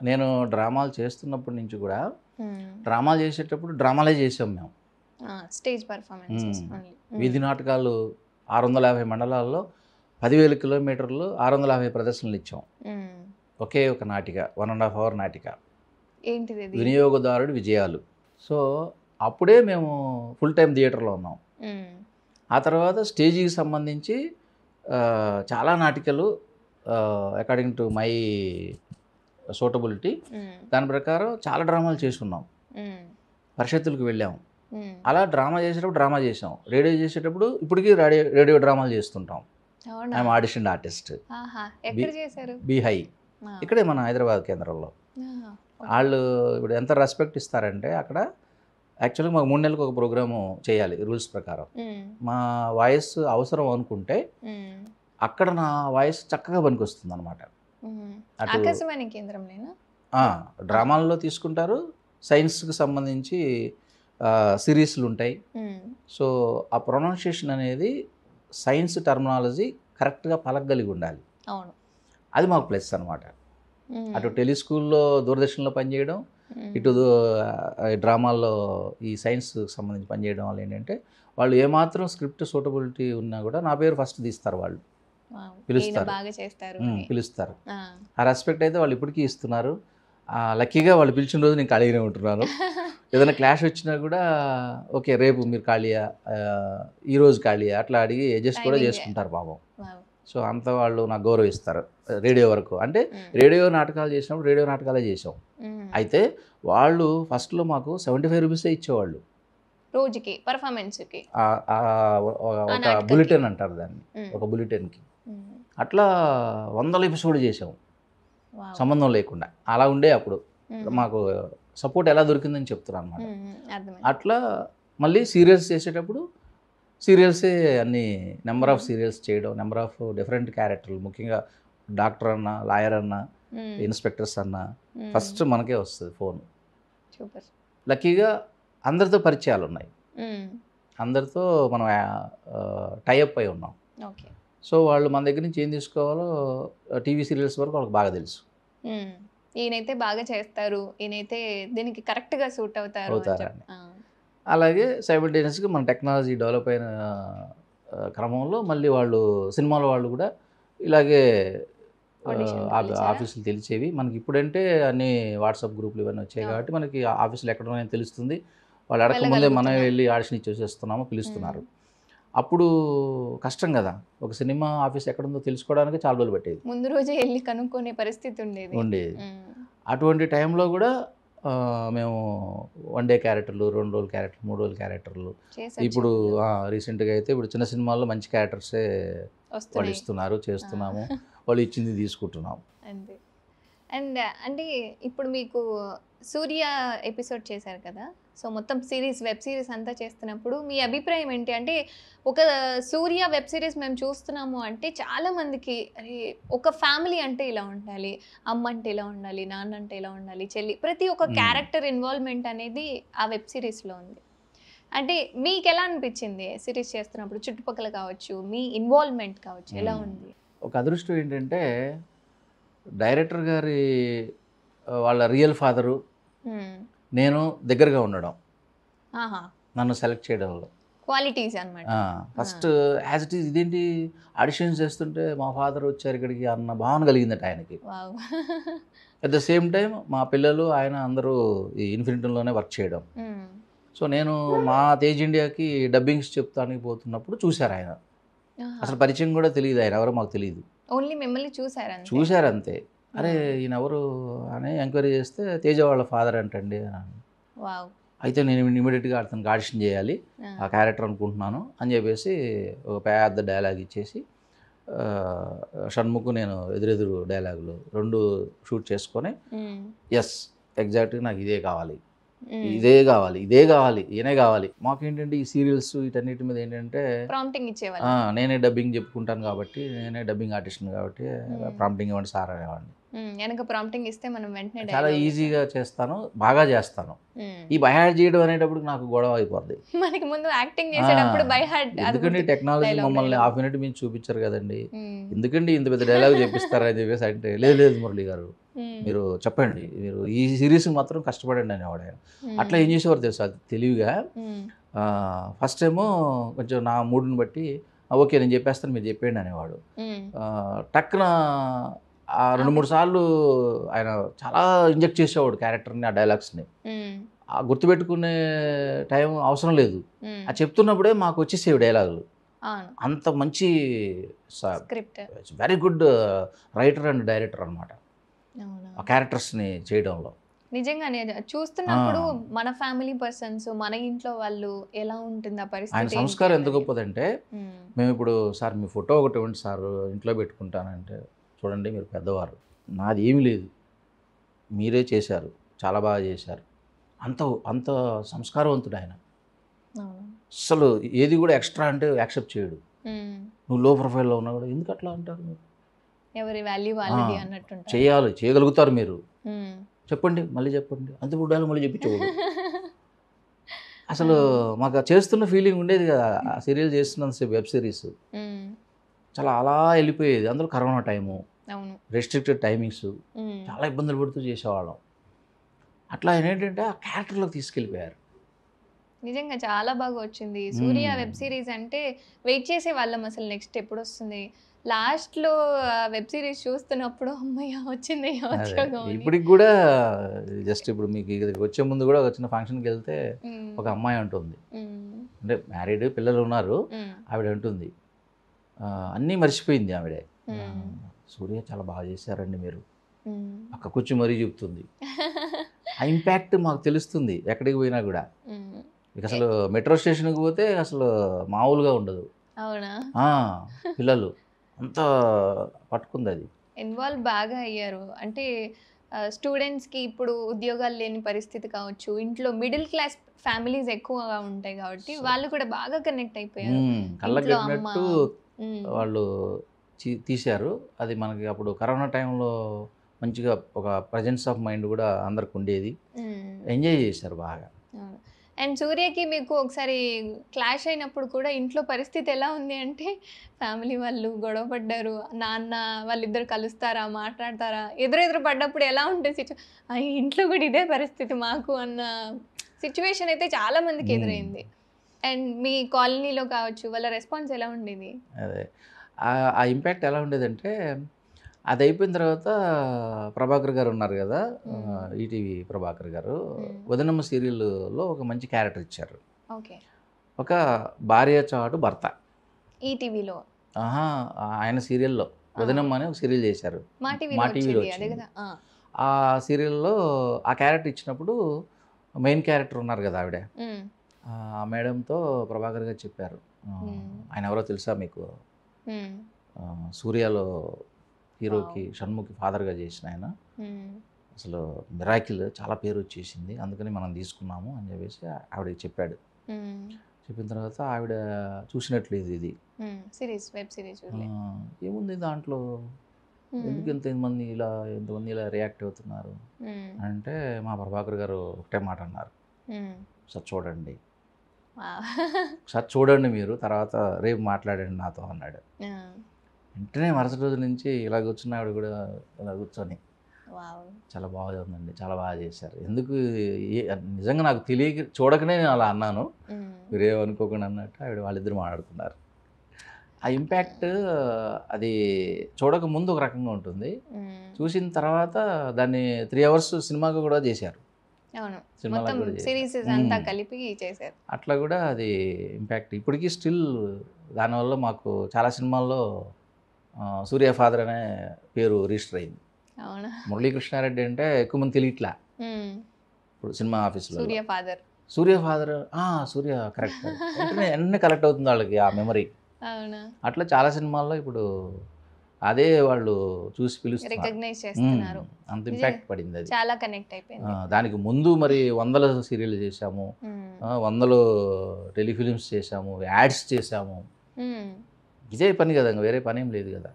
నేను డ్రామాలు చేస్తున్నప్పటి నుంచి కూడా డ్రామాలు చేసేటప్పుడు డ్రామాలే చేసాం మేము. స్టేజ్ పర్ఫార్మెన్సెస్ వీధి నాటకాలు 650 మండలాల్లో 10,000 కిలోమీటర్లు 650 ప్రదర్శనలు ఇచ్చాం. ఒకే ఒక నాటిక, 1.5 hour నాటిక, ఏంటిది వినియోగదారుడి విజయాలు. సో అప్పుడే మేము ఫుల్ టైం థియేటర్లో ఉన్నాం. ఆ తర్వాత స్టేజీకి సంబంధించి చాలా నాటికలు అకార్డింగ్ టు మై సూటబిలిటీ దాని ప్రకారం చాలా డ్రామాలు చేసుకున్నాం. పరిషత్తులకు వెళ్ళాము. అలా డ్రామా చేసేటప్పుడు డ్రామా చేసాం, రేడియో చేసేటప్పుడు ఇప్పటికీ రేడియో డ్రామాలు చేస్తుంటాం. I'm audition artist. B high ఇక్కడే మన హైదరాబాద్ కేంద్రంలో. వాళ్ళు ఇప్పుడు ఎంత రెస్పెక్ట్ ఇస్తారంటే అక్కడ యాక్చువల్గా మాకు 3 నెలలకు ఒక ప్రోగ్రాము చేయాలి రూల్స్ ప్రకారం. మా వాయిస్ అవసరం అనుకుంటే అక్కడ నా వాయిస్ చక్కగా పనికొస్తుంది అనమాట. డ్రామాల్లో తీసుకుంటారు, సైన్స్కి సంబంధించి సిరీస్లు ఉంటాయి. సో ఆ ప్రొనౌన్సియేషన్ అనేది సైన్స్ టర్మినాలజీ కరెక్ట్గా పలకగలిగి ఉండాలి. అది మాకు ప్లస్ అనమాట. అటు టెలిస్కూల్లో దూరదర్శన్లో పనిచేయడం, ఇటు డ్రామాల్లో ఈ సైన్స్కి సంబంధించి పనిచేయడం వల్ల ఏంటంటే వాళ్ళు ఏమాత్రం స్క్రిప్ట్ సూటబిలిటీ ఉన్నా కూడా నా పేరు ఫస్ట్ తీస్తారు, వాళ్ళు పిలుస్తారు. ఆ రెస్పెక్ట్ అయితే వాళ్ళు ఇప్పటికీ ఇస్తున్నారు. లక్కీగా వాళ్ళు పిలిచిన రోజు నేను ఖాళీగానే ఉంటున్నాను. ఏదైనా క్లాష్ వచ్చినా కూడా ఓకే రేపు మీరు ఖాళీయా, ఈరోజు ఖాళీయా అట్లా అడిగి అడ్జస్ట్ కూడా చేసుకుంటారు పాపం. సో అంత వాళ్ళు నాకు గౌరవిస్తారు. రేడియో వరకు అంటే రేడియో నాటకాలు చేసినప్పుడు రేడియో నాటకాలే చేసాం. అయితే వాళ్ళు ఫస్ట్లో మాకు 75 రూపీసే ఇచ్చేవాళ్ళు రోజుకి పర్ఫార్మెన్స్కి. ఒక బులెటిన్ అంటారు దాన్ని, ఒక బులెటిన్కి. అట్లా 100 ఎపిసోడ్ చేసాం సంబంధం లేకుండా. అలా ఉండే అప్పుడు మాకు సపోర్ట్ ఎలా దొరికిందని చెప్తున్నాను అనమాట. అట్లా మళ్ళీ సీరియల్స్ చేసేటప్పుడు సీరియల్సే అన్ని నెంబర్ ఆఫ్ సీరియల్స్ చేయడం, నెంబర్ ఆఫ్ డిఫరెంట్ క్యారెక్టర్లు, ముఖ్యంగా డాక్టర్ అన్న, లాయర్ అన్న, ఇన్స్పెక్టర్స్ అన్న ఫస్ట్ మనకే వస్తుంది ఫోన్. లక్కీగా అందరితో పరిచయాలు ఉన్నాయి, అందరితో మనం టైఅప్ అయి ఉన్నాం. సో వాళ్ళు మన దగ్గర నుంచి ఏం తీసుకోవాలో టీవీ సీరియల్స్ వరకు వాళ్ళకి బాగా తెలుసు. ఈయనైతే బాగా చేస్తారు, ఈయనైతే దీనికి కరెక్ట్గా సూట్ అవుతారని. అలాగే సైమల్టేనియస్గా మన టెక్నాలజీ డెవలప్ అయిన క్రమంలో మళ్ళీ వాళ్ళు సినిమాల వాళ్ళు కూడా ఇలాగే ఆఫీసులు తెలిసేవి మనకి. ఇప్పుడంటే అన్ని వాట్సాప్ గ్రూపులు ఇవన్నీ వచ్చాయి కాబట్టి మనకి ఆఫీసులు ఎక్కడ ఉన్నాయని తెలుస్తుంది. వాళ్ళు అడగకముందే మనం వెళ్ళి ఆడిషన్ ఇచ్చేసేస్తున్నాము, పిలుస్తున్నారు. అప్పుడు కష్టం కదా, ఒక సినిమా ఆఫీస్ ఎక్కడుందో తెలుసుకోవడానికి చాలా రోజులు పట్టేది, ముందు రోజే వెళ్ళి కనుక్కునే పరిస్థితి ఉండేది. అటువంటి టైంలో కూడా మేము 1 డే క్యారెక్టర్లు, 2 రోజుల క్యారెక్టర్లు, 3 రోజుల క్యారెక్టర్లు. ఇప్పుడు రీసెంట్గా అయితే ఇప్పుడు చిన్న సినిమాల్లో మంచి క్యారెక్టర్సే వాళ్ళు ఇస్తున్నారు, చేస్తున్నాము, వాళ్ళు ఇచ్చింది తీసుకుంటున్నాము. అంతే. అండ్ అంటే ఇప్పుడు మీకు సూర్య ఎపిసోడ్ చేశారు కదా, సో మొత్తం సిరీస్, వెబ్ సిరీస్ అంతా చేస్తున్నప్పుడు మీ అభిప్రాయం ఏంటి? అంటే ఒక సూర్య వెబ్ సిరీస్ మేము చూస్తున్నాము అంటే చాలామందికి అరే ఒక ఫ్యామిలీ అంటే ఇలా ఉండాలి, అమ్మ అంటే ఇలా ఉండాలి, నాన్న అంటే ఇలా ఉండాలి, చెల్లి, ప్రతి ఒక్క క్యారెక్టర్ ఇన్వాల్వ్మెంట్ అనేది ఆ వెబ్ సిరీస్లో ఉంది. అంటే మీకు ఎలా అనిపించింది సిరీస్ చేస్తున్నప్పుడు? చుట్టుపక్కల కావచ్చు, మీ ఇన్వాల్వ్మెంట్ కావచ్చు, ఎలా ఉంది? ఒక అదృష్టం ఏంటంటే డైరెక్టర్ గారి వాళ్ళ రియల్ ఫాదరు నేను దగ్గరగా ఉండడం, నన్ను సెలెక్ట్ చేయడంలో క్వాలిటీస్ అన్నమాట. ఫస్ట్ యాజ్ ఇట్ ఈజ్ ఇదేంటి ఆడిషన్స్ చేస్తుంటే మా ఫాదర్ వచ్చారు ఇక్కడికి అన్న భావన కలిగిందట ఆయనకి. అట్ ద సేమ్ టైం మా పిల్లలు ఆయన అందరూ ఈ ఇన్ఫినిటీలోనే వర్క్ చేయడం. సో నేను మా తేజ్ ఇండియాకి డబ్బింగ్స్ చెప్తానికి పోతున్నప్పుడు చూశారు ఆయన. అసలు పరిచయం కూడా తెలియదు, ఆయన ఎవరో మాకు తెలియదు, ఓన్లీ మిమ్మల్ని చూశారు అంతే. అరే ఈయన ఎవరు అని ఎంక్వైరీ చేస్తే తేజ వాళ్ళ ఫాదర్ అంటండి అని. అయితే నేను ఇమీడియట్గా అతనికి ఆడిషన్ చేయాలి, ఆ క్యారెక్టర్ అనుకుంటున్నాను అని చెప్పేసి ఒక పెద్ద డైలాగ్ ఇచ్చేసి షణ్ముఖ్ నేను ఎదురెదురు డైలాగులు 2 షూట్ చేసుకొని ఎస్ ఎగ్జాక్ట్గా నాకు ఇదే కావాలి, ఇదే కావాలి, ఇదే కావాలి, ఈయనే కావాలి. మాకేంటంటే ఈ సీరియల్స్ వీటన్నిటి మీద ఏంటంటే ప్రాంప్టింగ్ ఇచ్చేవాళ్ళు, నేనే డబ్బింగ్ చెప్పుకుంటాను కాబట్టి, నేనే డబ్బింగ్ ఆర్టిస్ట్ కాబట్టి ప్రాంప్టింగ్ ఇవ్వండి సార్ అనేవాడిని. వెనక ప్రాంప్టింగ్ ఇస్తే మనం వెంటనే చాలా ఈజీగా చేస్తాను, బాగా చేస్తాను. ఈ బై హార్ట్ చేయడం అనేటప్పుడు నాకు గొడవ అయిపోద్ది. మనకి ముందు యాక్టింగ్ చేసేటప్పుడు బై హార్ట్, ఎందుకంటే టెక్నాలజీ మమ్మల్ని హాఫ్ మినిట్ మీరు చూపించారు కదండి, ఎందుకండి ఇంత పెద్ద డైలాగ్ చెప్పిస్తారా అని చెప్పేసి అంటే లేదు మురళి గారు మీరు చెప్పండి, మీరు ఈ సిరీస్ మాత్రం కష్టపడండి అనేవాడు ఆయన. అట్లా ఏం చేసేవారు తెలుసా తెలివిగా, ఫస్ట్ ఏమో కొంచెం నా మూడ్ని బట్టి ఓకే నేను చెప్పేస్తాను మీరు చెప్పేయండి అనేవాడు. టక్కున ఆ 2-3 సార్లు ఆయన చాలా ఇంజెక్ట్ చేసేవాడు క్యారెక్టర్ని, ఆ డైలాగ్స్ని. గుర్తుపెట్టుకునే టైం అవసరం లేదు, అది చెప్తున్నప్పుడే మాకు వచ్చేసేవి డైలాగులు. అంత మంచి very good writer and director అనమాట ఆ క్యారెక్టర్స్ని చేయడంలో. నిజంగానే చూస్తున్నప్పుడు మన ఫ్యామిలీ పర్సన్స్, మన ఇంట్లో వాళ్ళు ఎలా ఉంటుంది ఆ పరిస్థితి. ఆయన సంస్కారం ఎంత గొప్పదంటే, మేము ఇప్పుడు సార్ మీ ఫోటో ఒకటి ఇవ్వండి సార్ ఇంట్లో పెట్టుకుంటానంటే, చూడండి మీరు పెద్దవారు, నాది ఏమీ లేదు, మీరే చేశారు, చాలా బాగా చేశారు, అంత అంత సంస్కారవంతుడు ఆయన. అసలు ఏది కూడా ఎక్స్ట్రా అంటే యాక్సెప్ట్ చేయడు. నువ్వు లో ప్రొఫైల్లో ఉన్నా కూడా ఎందుకు అట్లా అంటారు మీరు, ఎవరి వాల్యూ వాళ్ళది అన్నట్టు చేయాలి, చేయగలుగుతారు మీరు, చెప్పండి మళ్ళీ చెప్పండి, అంత బుడ్డాలు మళ్ళీ చెప్పించేవాడు. అసలు మాకు చేస్తున్న ఫీలింగ్ ఉండేది కదా ఆ సీరియల్ చేస్తున్నంతసేపు, వెబ్ సిరీస్ చాలా అలా వెళ్ళిపోయేది. అందులో కరోనా టైము, రెస్ట్రిక్టెడ్ టైమింగ్స్, చాలా ఇబ్బందులు పడుతూ చేసేవాళ్ళం. అట్లా ఏంటంటే ఆ క్యారెక్టర్లోకి తీసుకెళ్ళిపోయారు. నిజంగా చాలా బాగా వచ్చింది సూర్య వెబ్ సిరీస్. అంటే వెయిట్ చేసే వాళ్ళం అసలు నెక్స్ట్ ఎప్పుడు వస్తుంది. లాస్ట్లో వెబ్ సిరీస్ చూస్తున్నప్పుడు అమ్మయ్య వచ్చింది. ఇప్పటికి కూడా జస్ట్ ఇప్పుడు మీకు వచ్చే ముందు కూడా వచ్చిన ఫంక్షన్కి వెళ్తే ఒక అమ్మాయి అంటుంది, అంటే మ్యారీడ్ పిల్లలు ఉన్నారు, ఆవిడ అంటుంది అన్నీ మర్చిపోయింది ఆవిడే, సూర్య చాలా బాగా చేశారండి మీరు, పక్క కూర్చో మరీ చెప్తుంది. ఆ ఇంపాక్ట్ మాకు తెలుస్తుంది ఎక్కడికి పోయినా కూడా. ఇక అసలు మెట్రో స్టేషన్కి పోతే అసలు మామూలుగా ఉండదు, పిల్లలు అంతా పట్టుకుంది, అది ఇన్వాల్వ్ బాగా అయ్యారు. అంటే స్టూడెంట్స్కి ఇప్పుడు ఉద్యోగాలు లేని పరిస్థితి కావచ్చు, ఇంట్లో మిడిల్ క్లాస్ ఫ్యామిలీస్ ఎక్కువగా ఉంటాయి కాబట్టి వాళ్ళు కూడా బాగా కనెక్ట్ అయిపోయారు. కళ్ళగట్టినట్టు వాళ్ళు తీశారు. అది మనకి అప్పుడు కరోనా టైంలో మంచిగా ఒక ప్రజెన్స్ ఆఫ్ మైండ్ కూడా అందరికి ఉండేది, ఎంజాయ్ చేశారు బాగా. అండ్ సూర్యకి మీకు ఒకసారి క్లాష్ అయినప్పుడు కూడా ఇంట్లో పరిస్థితి ఎలా ఉంది అంటే, ఫ్యామిలీ వాళ్ళు గొడవ పడ్డారు, నాన్న వాళ్ళిద్దరు కలుస్తారా, మాట్లాడతారా, ఎదురెదురు పడ్డప్పుడు ఎలా ఉంటుంది ఇంట్లో కూడా ఇదే పరిస్థితి మాకు అన్న సిచ్యువేషన్ అయితే చాలా మందికి ఎదురైంది. అండ్ మీ కాలనీలో కావచ్చు వాళ్ళ రెస్పాన్స్ ఎలా ఉండేది? అదే ఆ ఇంపాక్ట్ ఎలా ఉండేదంటే, అది అయిపోయిన తర్వాత ప్రభాకర్ గారు ఉన్నారు కదా, ఈటీవీ ప్రభాకర్ గారు, వదనమ్మ సీరియల్లో ఒక మంచి క్యారెక్టర్ ఇచ్చారు. ఒక భార్య చాటు భర్త, ఈటీవీలో ఆయన సీరియల్లో వదనమ్మ అని ఒక సీరియల్ చేశారు, మా టీవీలో. ఆ సీరియల్లో ఆ క్యారెక్టర్ ఇచ్చినప్పుడు మెయిన్ క్యారెక్టర్ ఉన్నారు కదా ఆవిడ, ఆ మేడంతో ప్రభాకర్ గారు చెప్పారు, ఆయన ఎవరో తెలుసా మీకు, సూర్యలో హీరోకి షణ్ముఖి ఫాదర్గా చేసిన ఆయన, అసలు మిరాకిల్ చాలా పేరు వచ్చేసింది, అందుకని మనం తీసుకున్నాము అని చెప్పేసి ఆవిడకి చెప్పాడు. చెప్పిన తర్వాత ఆవిడ చూసినట్లేదు ఇది సిరీస్, వెబ్ సిరీస్, ఏముంది దాంట్లో, ఎందుకు ఎంతమంది ఇలా రియాక్ట్ అవుతున్నారు అంటే, మా ప్రభాకర్ గారు ఒకటే మాట అన్నారు, సార్ చూడండి, సార్ చూడండి మీరు, తర్వాత రేపు మాట్లాడండి నాతో అన్నాడు. వెంటనే మరుసటి రోజు నుంచి ఇలా కూర్చున్న ఆవిడ కూడా ఇలా కూర్చొని చాలా బాగా ఉందండి, చాలా బాగా చేశారు, ఎందుకు నిజంగా నాకు తెలియక చూడకనే నేను అలా అన్నాను, మీరేమనుకోకుండా అన్నట్టు ఆవిడ వాళ్ళిద్దరు మాట్లాడుకున్నారు. ఆ ఇంపాక్ట్ అది చూడక ముందు ఒక రకంగా ఉంటుంది, చూసిన తర్వాత దాన్ని 3 hours సినిమాగా కూడా చేశారు, సినిమాలో కూడా చేశారు. అట్లా కూడా అది ఇంపాక్ట్ ఇప్పటికీ స్టిల్, దానివల్ల మాకు చాలా సినిమాల్లో సూర్య ఫాదర్ అనే పేరు రిజిస్టర్ అయింది. మురళీకృష్ణారెడ్డి అంటే ఎక్కువ మంది తెలియట్లా, ఇప్పుడు సినిమా ఆఫీస్లో సూర్య ఫాదర్ సూర్య కరెక్ట్ వెంటనే కలెక్ట్ అవుతుంది వాళ్ళకి ఆ మెమరీ. అట్లా చాలా సినిమాల్లో ఇప్పుడు అదే వాళ్ళు చూసి పిలుస్తున్నారు, అంత ఇంపాక్ట్ పడింది, అది చాలా కనెక్ట్ అయిపోయింది. దానికి ముందు మరి 100 సీరియల్ చేసాము, 100 టెలిఫిలిమ్స్ చేసాము, యాడ్స్ చేసాము, ఇదే పని కదా, వేరే పని ఏం లేదు కదా.